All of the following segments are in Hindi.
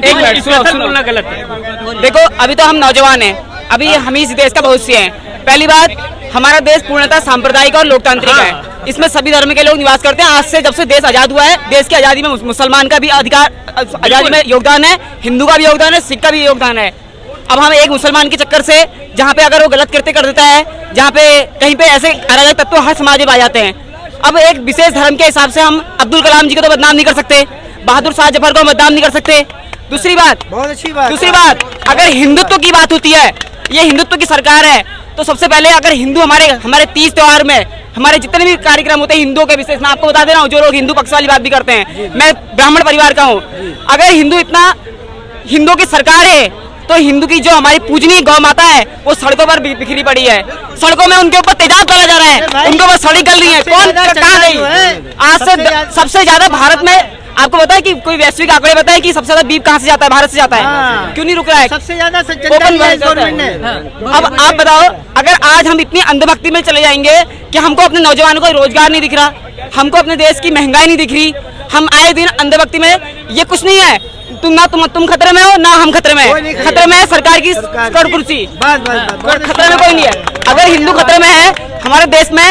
एक मिनट सुनो गलत है। देखो अभी तो हम नौजवान हैं, अभी हम इस देश का भविष्य हैं। पहली बात, हमारा देश पूर्णतः सांप्रदायिक और लोकतांत्रिक है। इसमें सभी धर्म के लोग निवास करते हैं। आज से जब से देश आजाद हुआ है, देश की आजादी में मुसलमान का भी अधिकार, आजादी में योगदान है, हिंदू का भी योगदान है, सिख का भी योगदान है। अब हम एक मुसलमान के चक्कर से जहाँ पे अगर वो गलत कृत्य कर देता है, जहाँ पे कहीं पे ऐसे अराजक तत्व हर समाज में आ जाते हैं, अब एक विशेष धर्म के हिसाब से हम अब्दुल कलाम जी को तो बदनाम नहीं कर सकते, बहादुर शाह जफर को बदनाम नहीं कर सकते। दूसरी बात, बहुत अच्छी बात, दूसरी बात, अगर हिंदुत्व की बात होती है, ये हिंदुत्व की सरकार है, तो सबसे पहले अगर हिंदू हमारे तीज त्योहार में हमारे जितने भी कार्यक्रम होते हैं हिंदुओं के विशेष, मैं आपको बता दे रहा हूँ, जो लोग हिंदू पक्ष वाली बात भी करते हैं, मैं ब्राह्मण परिवार का हूँ। अगर हिंदुओं की सरकार है, तो हिंदू की जो हमारी पूजनीय गौ माता है वो सड़कों पर बिखरी पड़ी है। सड़कों में उनके ऊपर तेजाब डाला जा रहा है, उनके ऊपर सड़ी गल रही है। कौन कहाँ गई? आज से सबसे ज्यादा भारत में आपको पता है कि कोई वैश्विक आंकड़े बताए कि सबसे ज्यादा बीफ कहाँ से जाता है? भारत से जाता है। क्यों नहीं रुक रहा है? सबसे ज्यादा गवर्नमेंट ने। अब आप बताओ, अगर आज हम इतनी अंधभक्ति में चले जाएंगे कि हमको अपने नौजवानों को रोजगार नहीं दिख रहा, हमको अपने देश की महंगाई नहीं दिख रही, हम आए दिन अंधभक्ति में, ये कुछ नहीं है। तुम खतरे में हो ना हम खतरे में है। खतरे में है सरकार की कुर्सी, खतरे में कोई नहीं है। अगर हिंदू खतरे में है, हमारे देश में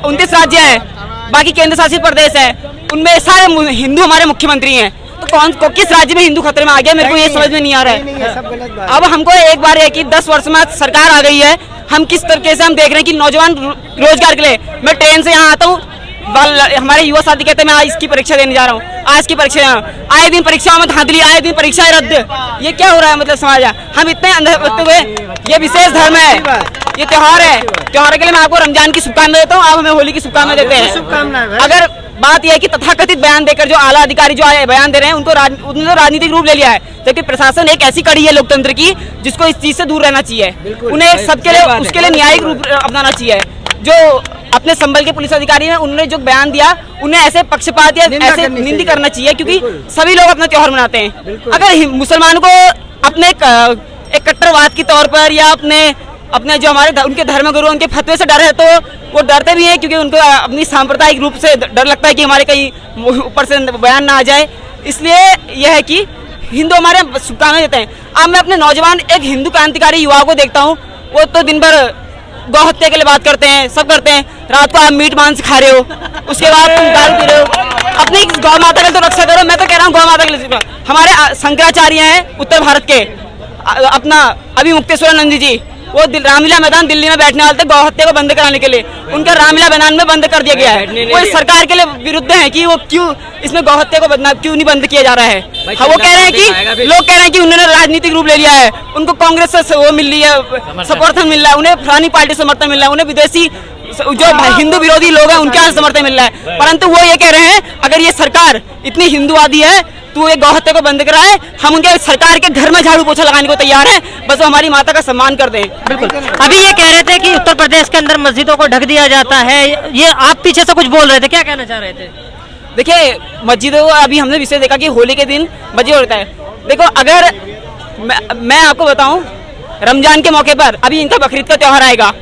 29 राज्य है, बाकी केंद्र शासित प्रदेश है, उनमें सारे हिंदू हमारे मुख्यमंत्री हैं, तो किस राज्य में हिंदू खतरे में आ गया? मेरे को ये समझ में नहीं आ रहा है। अब हमको एक बार है कि 10 वर्ष में सरकार आ गई है, हम किस तरीके से हम देख रहे हैं कि नौजवान रोजगार के लिए, मैं ट्रेन से यहाँ आता हूँ, हमारे युवा साथी कहते हैं मैं आज इसकी परीक्षा देने जा रहा हूँ, आज की परीक्षा, आए दिन परीक्षाओं में धांधली, आए दिन परीक्षाएं रद्द। ये क्या हो रहा है? मतलब समाज हम इतने अंधभक्त हुए। ये विशेष धर्म है, ये त्योहार है, त्योहार के लिए मैं आपको रमजान की शुभकामनाएं देता हूँ, आप हमें होली की शुभकामनाएं देते हैं। अगर बात यह है कि तथाकथित बयान देकर जो आला अधिकारी जो बयान दे रहे हैं उन्होंने राजनीतिक रूप ले लिया है, जबकि प्रशासन एक ऐसी कड़ी है लोकतंत्र की जिसको इस चीज से दूर रहना चाहिए। उन्हें सबके लिए उसके लिए न्यायिक रूप अपनाना चाहिए। जो अपने संबल के पुलिस अधिकारी हैं, उन्होंने जो बयान दिया, उन्हें ऐसे पक्षपात या ऐसे निंदा करना चाहिए, क्योंकि सभी लोग अपना त्योहार मनाते हैं। अगर मुसलमानों को अपने एक कट्टरवाद के तौर पर या अपने जो हमारे उनके धर्मगुरु उनके फतवे से डर है, तो वो डरते भी हैं, क्योंकि उनको अपनी सांप्रदायिक रूप से डर लगता है कि हमारे कहीं ऊपर से बयान ना आ जाए। इसलिए यह है कि हिंदू हमारे शुभकामनाएं देते हैं। अब मैं अपने नौजवान एक हिंदू क्रांतिकारी युवाओं को देखता हूँ, वो तो दिन भर गौ हत्या के लिए बात करते हैं, सब करते हैं। रात को आप मीट मांस खा रहे हो, उसके बाद तुम दारू पी रहे हो। अपनी गौ माता की तो रक्षा करो। मैं तो कह रहा हूँ गौ माता के लिए। हमारे शंकराचार्य हैं उत्तर भारत के, अपना अभी मुक्तेश्वरानंद जी, वो रामलीला मैदान दिल्ली में बैठने वाले थे गौ हत्या को बंद कराने के लिए, उनका रामलीला मैदान में बंद कर दिया गया है। वो इस सरकार के लिए विरुद्ध है कि वो क्यों इसमें गौ हत्या को क्यों नहीं बंद किया जा रहा है। वो कह रहे हैं कि लोग कह रहे हैं कि उन्होंने राजनीतिक रूप ले लिया है, उनको कांग्रेस से वो मिल रही है, समर्थन मिल रहा है, उन्हें फलानी पार्टी से समर्थन मिल रहा है, उन्हें विदेशी जो हिंदू विरोधी लोग हैं उनके यहाँ समर्थन मिल रहा है। परंतु वो ये कह रहे हैं अगर ये सरकार इतनी हिंदूवादी है तो ये गौ हत्या को बंद कराए, हम उनके सरकार के घर में झाड़ू पोछा लगाने को तैयार हैं, बस वो हमारी माता का सम्मान कर दें। बिल्कुल। अभी ये कह रहे थे कि उत्तर प्रदेश के अंदर मस्जिदों को ढक दिया जाता है, ये आप पीछे से कुछ बोल रहे थे, क्या कहना चाह रहे थे? देखिए मस्जिदों को अभी हमने विषय देखा कि होली के दिन मस्जिद होता है। देखो अगर मैं आपको बताऊं, रमजान के मौके पर अभी इनका बकरीद का त्योहार आएगा,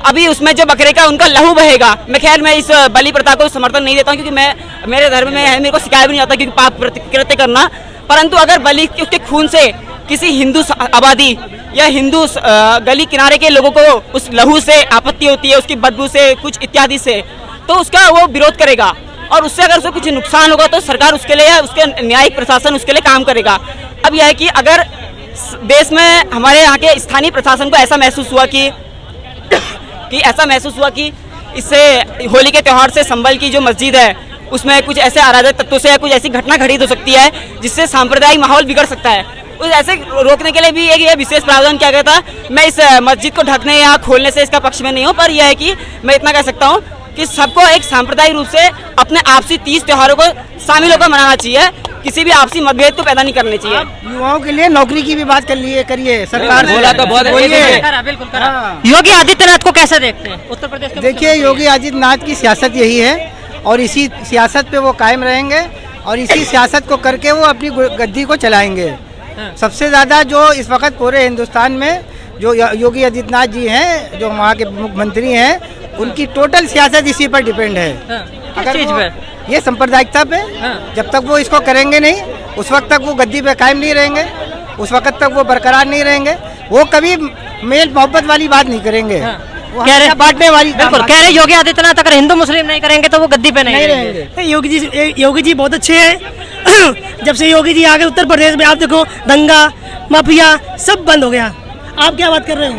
अभी उसमें जो बकरे का उनका लहू बहेगा। मैं इस बलि प्रथा को समर्थन नहीं देता हूँ, क्योंकि मेरे धर्म में है, मेरे को सिखाया भी नहीं आता क्योंकि पाप कृत्य करना। परंतु अगर बलि उसके खून से किसी हिंदू आबादी या हिंदू गली किनारे के लोगों को उस लहू से आपत्ति होती है, उसकी बदबू से कुछ इत्यादि से, तो उसका वो विरोध करेगा, और उससे अगर उसको कुछ नुकसान होगा तो सरकार उसके लिए, उसके न्यायिक प्रशासन उसके लिए काम करेगा। अब यह है कि अगर देश में हमारे यहाँ के स्थानीय प्रशासन को ऐसा महसूस हुआ कि इससे होली के त्यौहार से संबल की जो मस्जिद है उसमें कुछ ऐसे अराजक तत्वों से कुछ ऐसी घटना घटित हो सकती है जिससे सांप्रदायिक माहौल बिगड़ सकता है, उस ऐसे रोकने के लिए भी एक विशेष प्रावधान किया गया था। मैं इस मस्जिद को ढकने या खोलने से इसका पक्ष में नहीं हूँ, पर यह है कि मैं इतना कह सकता हूँ कि सबको एक सांप्रदायिक रूप से अपने आपसी तीज त्योहारों को शामिल होकर मनाना चाहिए, किसी भी आपसी मतभेद को पैदा नहीं करने चाहिए। युवाओं के लिए नौकरी की भी बात करिए, सरकार बोला तो बहुत बिल्कुल। योगी आदित्यनाथ को कैसे देखते हैं उत्तर प्रदेश के? देखिए योगी आदित्यनाथ की सियासत यही है और इसी सियासत पे वो कायम रहेंगे और इसी सियासत को करके वो अपनी गद्दी को चलाएंगे। सबसे ज़्यादा जो इस वक्त पूरे हिंदुस्तान में जो योगी आदित्यनाथ जी हैं, जो वहाँ के मुख्यमंत्री हैं, उनकी टोटल सियासत इसी पर डिपेंड है। किस चीज़ पे? ये सांप्रदायिकता पे जब तक वो इसको करेंगे नहीं, उस वक्त तक वो गद्दी पे कायम नहीं रहेंगे, उस वक्त तक वो बरकरार नहीं रहेंगे। वो कभी मेल मोहब्बत वाली बात नहीं करेंगे, वो कह रहे हमेशा बांटने वाली बिल्कुल कह रहे योगी आदित्यनाथ अगर हिंदू मुस्लिम नहीं करेंगे तो वो गद्दी पे नहीं रहेंगे। योगी जी बहुत अच्छे हैं। जब से योगी जी आ गए उत्तर प्रदेश में, आप देखो दंगा माफिया सब बंद हो गया। आप क्या बात कर रहे हो?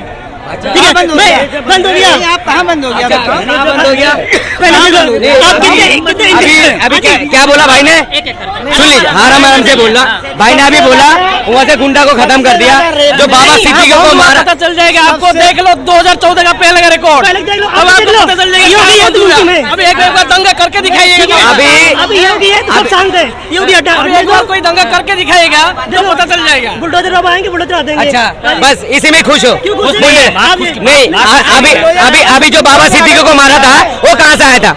ठीक है, बंद हो गया। बंद हो गया। नहीं, आप कहाँ बंद हो गया? बंद हो गया। आप अभी क्या बोला भाई ने? सुन लीजिए, आराम आराम से बोलना। भाई ने अभी बोला वहाँ से गुंडा को खत्म कर दिया, जो बाबा सिद्दीकी को मारा। पता चल जाएगा आपको, देख लो 2014 का पहले का रिकॉर्ड। पहले देख लो, अब अब देख आपको लो। पता चल जाएगा योगी क्या है हुआ। तुम में। अब एक बार दंगा करके दिखाइएगा। अभी योगी है तो सब शांत है। योगी हटा, अभी एक बार कोई दंगा करके दिखाएगा तो पता चल जाएगा। बुलडोजर अब आएंगे, बुलडोजर आ देंगे। अच्छा, बस इसी में खुश हो? क्यों खुश बोलिए। हैं? आप- नहीं, अभी अभी अभी जो बाबा सिद्दीकी को मारा था वो कहाँ से आया था?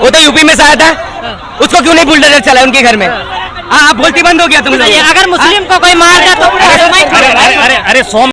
वो तो यूपी में से आया था। उसको क्यों नहीं बुलडोजर चला उनके घर में? हाँ, बोलती बंद हो गया तुम लोग। अगर मुस्लिम को कोई मार दे तो अरे 100